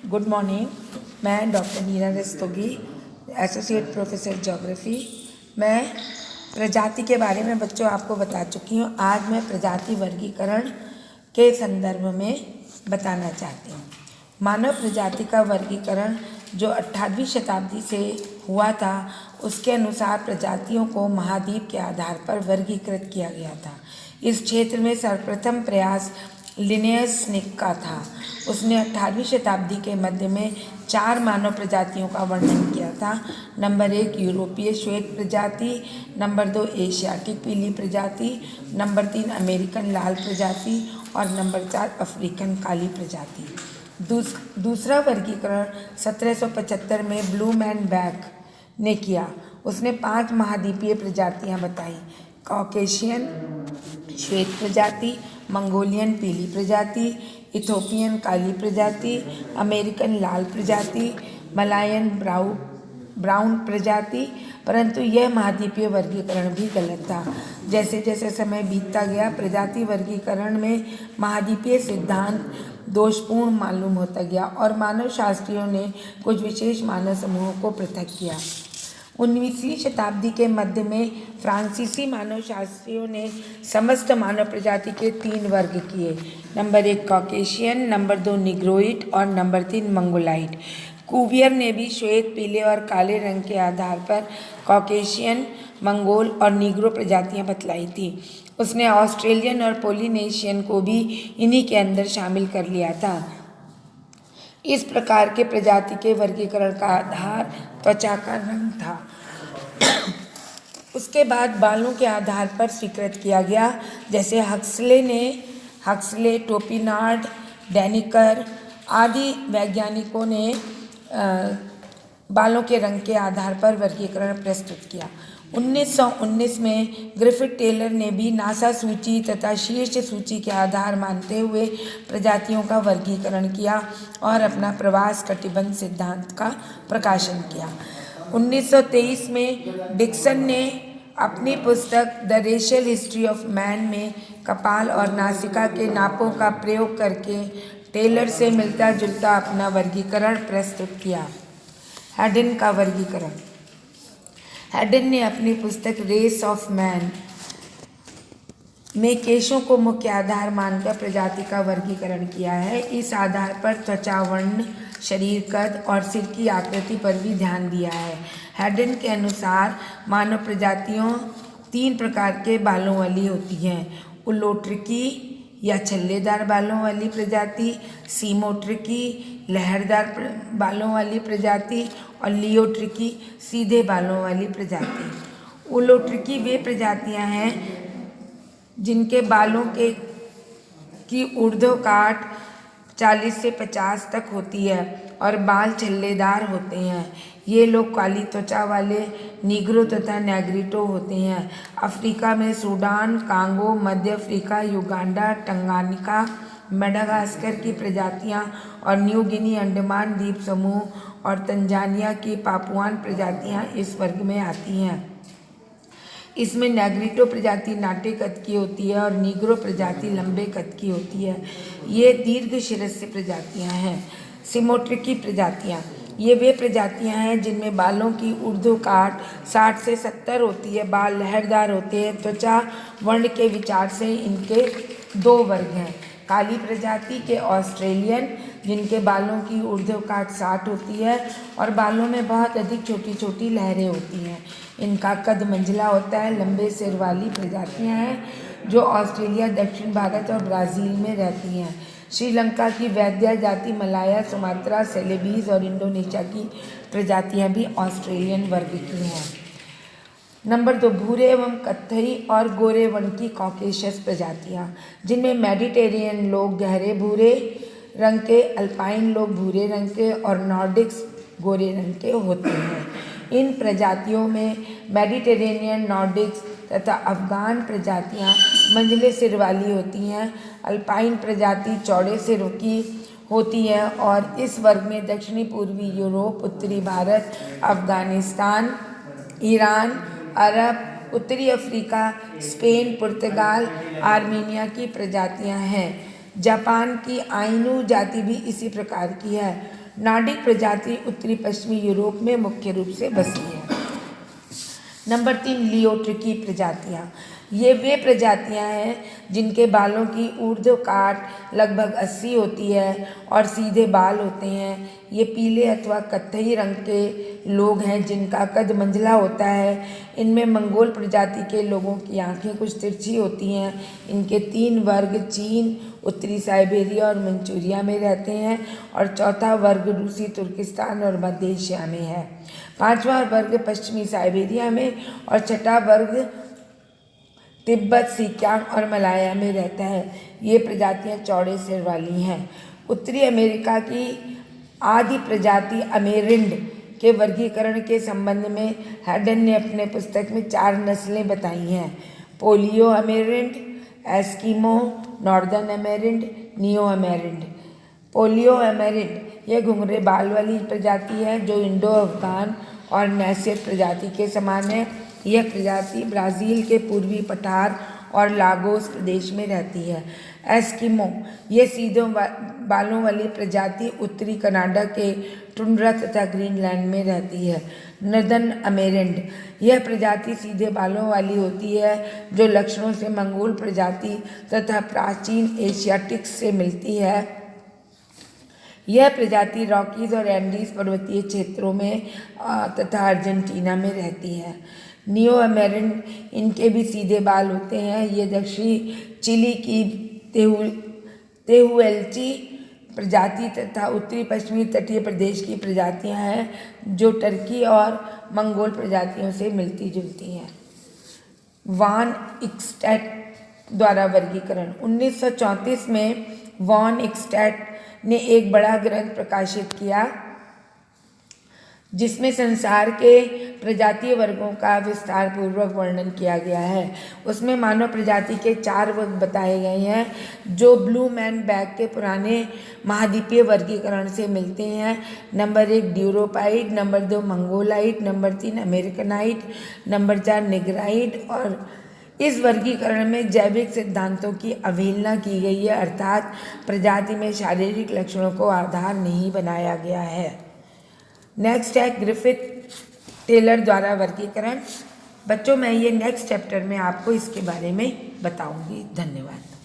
Good morning. मैं doctor नीरा Rastogi, associate professor geography. मैं प्रजाति के बारे में बच्चों आपको बता चुकी हूँ। आज मैं प्रजाति वर्गीकरण के संदर्भ में बताना चाहती हूँ। मानव प्रजाति का वर्गीकरण जो 18वीं शताब्दी से हुआ था, उसके अनुसार प्रजातियों को महाद्वीप के आधार पर वर्गीकृत किया गया था। इस क्षेत्र में सर्वप्रथम प्रयास लिनियस स्निक का था। उसने 18वीं शताब्दी के मध्य में 4 मानव प्रजातियों का वर्णन किया था। नंबर 1 यूरोपीय श्वेत प्रजाति, नंबर 2 एशियाटिक पीली प्रजाति, नंबर 3 अमेरिकन लाल प्रजाति और नंबर 4 अफ्रीकन काली प्रजाति। दूसरा वर्गीकरण 1775 में ब्लूम एंड बैक ने किया। उसने 5 महाद्वीपीय प्रजातियां बताई: कॉकेशियन श्वेत प्रजाति, मंगोलियन पीली प्रजाति, इथोपियन काली प्रजाति, अमेरिकन लाल प्रजाति, मलायन ब्राउन प्रजाति। परंतु यह महाद्वीपीय वर्गीकरण भी गलत था। जैसे जैसे समय बीतता गया, प्रजाति वर्गीकरण में महाद्वीपीय सिद्धांत दोषपूर्ण मालूम होता गया और मानव शास्त्रियों ने कुछ विशेष मानव समूहों को पृथक किया। 19वीं शताब्दी के मध्य में फ्रांसीसी मानव शास्त्रियों ने समस्त मानव प्रजाति के 3 वर्ग किए: नंबर 1 कॉकेशियन, नंबर 2 निग्रोइड और नंबर 3 मंगोलाइड। कुवियर ने भी श्वेत, पीले और काले रंग के आधार पर कॉकेशियन, मंगोल और निग्रो प्रजातियां बतलाई थी। उसने ऑस्ट्रेलियन और पोलिनेशियन को भी इन्हीं के अंदर शामिल कर लिया था। इस प्रकार के प्रजाति के वर्गीकरण का आधार त्वचा का रंग था। उसके बाद बालों के आधार पर स्वीकृत किया गया, जैसे हक्सले, टोपिनार्ड, डेनिकर आदि वैज्ञानिकों ने बालों के रंग के आधार पर वर्गीकरण प्रस्तुत किया। 1919 में ग्रिफिथ टेलर ने भी नासा सूची तथा शीर्ष सूची के आधार मानते हुए प्रजातियों का वर्गीकरण किया और अपना प्रवास कटिबंध सिद्धांत का प्रकाशन किया। 1923 में डिक्सन ने अपनी पुस्तक the racial history of man में कपाल और नासिका के नापों का प्रयोग करके टेलर से मिलता जुलता अपना वर्गीकरण प्रस्तुत किया। हैडन का वर्गीकरण। हैडन ने अपनी पुस्तक रेस ऑफ मैन में केशों को मुख्य आधार मानकर प्रजाति का वर्गीकरण किया है। इस आधार पर त्वचा वर्ण, शरीर कद और सिर की आकृति पर भी ध्यान दिया है। हैडन के अनुसार मानव प्रजातियों 3 प्रकार के बालों वाली होती हैं: उलोट्रिकी या छल्लेदार बालों वाली प्रजाति, सीमोट्रिकी लहरदार बालों वाली प्रजाति और लियोट्रिकी सीधे बालों वाली प्रजाति। उलोट्रिकी वे प्रजातियां हैं जिनके बालों की ऊर्ध्वकाट 40 से 50 तक होती है और बाल छल्लेदार होते हैं। ये लोग काली त्वचा वाले निग्रो तथा नेग्रिटो होते हैं। अफ्रीका में सूडान, कांगो, मध्य अफ्रीका, युगांडा, टंगानिका, मेडागास्कर की प्रजातियां और न्यू गिनी, अंडमान द्वीप समूह और तंजानिया की पापुआन प्रजातियां इस वर्ग में आती हैं। इसमें नेग्रिटो प्रजाति नाटे कद की होती है और निग्रो प्रजाति लंबे कद की होती है। ये दीर्घ शिरस्य प्रजातियां हैं। सिमोट्रिकी प्रजातियां, ये वे प्रजातियां हैं जिनमें बालों की ऊर्ध्वकाट 60 से 70 होती है, बाल लहरदार होते हैं। त्वचा वर्ण के विचार से इनके 2 वर्ग हैं: काली प्रजाति के ऑस्ट्रेलियन, जिनके बालों की ऊर्ध्वकाट 60 होती है और बालों में बहुत अधिक छोटी छोटी लहरें होती हैं। इनका कद मंझला होता है। लंबे सिर वाली प्रजातियां हैं जो ऑस्ट्रेलिया, दक्षिण भारत और ब्राज़ील में रहती हैं। श्रीलंका की वैद्या जाति, मलाया, सुमात्रा, सेलेबीज और इंडोनेशिया की प्रजातियां भी ऑस्ट्रेलियन वर्ग की हैं। नंबर 2 भूरे एवं कत्थई और गोरे वर्ण की कॉकेशियस प्रजातियां, जिनमें मेडिटेरियन लोग गहरे भूरे रंग के, अल्पाइन लोग भूरे रंग के और नॉर्डिक्स गोरे रंग के होते हैं। इन प्रजातियों में मेडिटेरेनियन, नॉर्डिक्स तथा अफगान प्रजातियां मंझले सिर वाली होती हैं। अल्पाइन प्रजाति चौड़े सिर की होती है और इस वर्ग में दक्षिणी पूर्वी यूरोप, उत्तरी भारत, अफगानिस्तान, ईरान, अरब, उत्तरी अफ्रीका, स्पेन, पुर्तगाल, आर्मीनिया की प्रजातियां हैं। जापान की आइनू जाति भी इसी प्रकार की है। नॉर्डिक प्रजाति उत्तरी पश्चिमी यूरोप में मुख्य रूप से बसी है। नंबर 3, लियोट्रिकी प्रजातियाँ। ये वे प्रजातियाँ हैं जिनके बालों की ऊर्ध्व काट लगभग 80 होती है और सीधे बाल होते हैं। ये पीले अथवा कत्थई रंग के लोग हैं जिनका कद मंझला होता है। इनमें मंगोल प्रजाति के लोगों की आंखें कुछ तिरछी होती हैं। इनके 3 वर्ग चीन, उत्तरी साइबेरिया और मंचूरिया में रहते हैं और चौथा वर्ग रूसी तुर्किस्तान और मध्य एशिया में है। 5वां वर्ग पश्चिमी साइबेरिया में और 6ठा वर्ग तिब्बत, सिकियांग और मलाया में रहता है। ये प्रजातियां चौड़े सिर वाली हैं। उत्तरी अमेरिका की आदि प्रजाति अमेरिंड के वर्गीकरण के संबंध में हैडन ने अपने पुस्तक में 4 नस्लें बताई हैं: paleo Amerind, Eskimo, northern Amerind, neo Amerind. Paleo Amerind यह घुंघरे बाल वाली प्रजाति है जो इंडो अफगान और नैसियत प्रजाति के समान है। यह प्रजाति ब्राज़ील के पूर्वी पठार और लागोस प्रदेश में रहती है। एस्किमो यह सीधे बालों वाली प्रजाति उत्तरी कनाडा के टुंड्रा तथा ग्रीनलैंड में रहती है। नर्दर्न अमेरिंड यह प्रजाति सीधे बालों वाली होती है जो लक्षणों से मंगोल प्रजाति तथा प्राचीन एशियाटिक्स से मिलती है। यह प्रजाति रॉकीज और एंडीज पर्वतीय क्षेत्रों में तथा अर्जेंटीना में रहती है। नियो अमेरिंड, इनके भी सीधे बाल होते हैं। ये दक्षिणी चिली की तेहुएल्ची प्रजाति तथा उत्तरी पश्चिमी तटीय प्रदेश की प्रजातियां हैं जो टर्की और मंगोल प्रजातियों से मिलती जुलती हैं। वान इक्स्टैट द्वारा वर्गीकरण। 1934 में वॉन इक्स्टैट ने एक बड़ा ग्रंथ प्रकाशित किया जिसमें संसार के प्रजातीय वर्गों का विस्तार पूर्वक वर्णन किया गया है। उसमें मानव प्रजाति के 4 वर्ग बताए गए हैं जो ब्लू मैन बैग के पुराने महाद्वीपीय वर्गीकरण से मिलते हैं। Number 1 Europoid, number 2 Mongoloid, number 3 Americanoid, number 4 Negroid. और इस वर्गीकरण में जैविक सिद्धांतों की अवहेलना की गई है, अर्थात प्रजाति में शारीरिक लक्षणों को आधार नहीं बनाया गया है। नेक्स्ट है ग्रिफिथ टेलर द्वारा वर्गीकरण। बच्चों, मैं ये नेक्स्ट चैप्टर में आपको इसके बारे में बताऊंगी। धन्यवाद।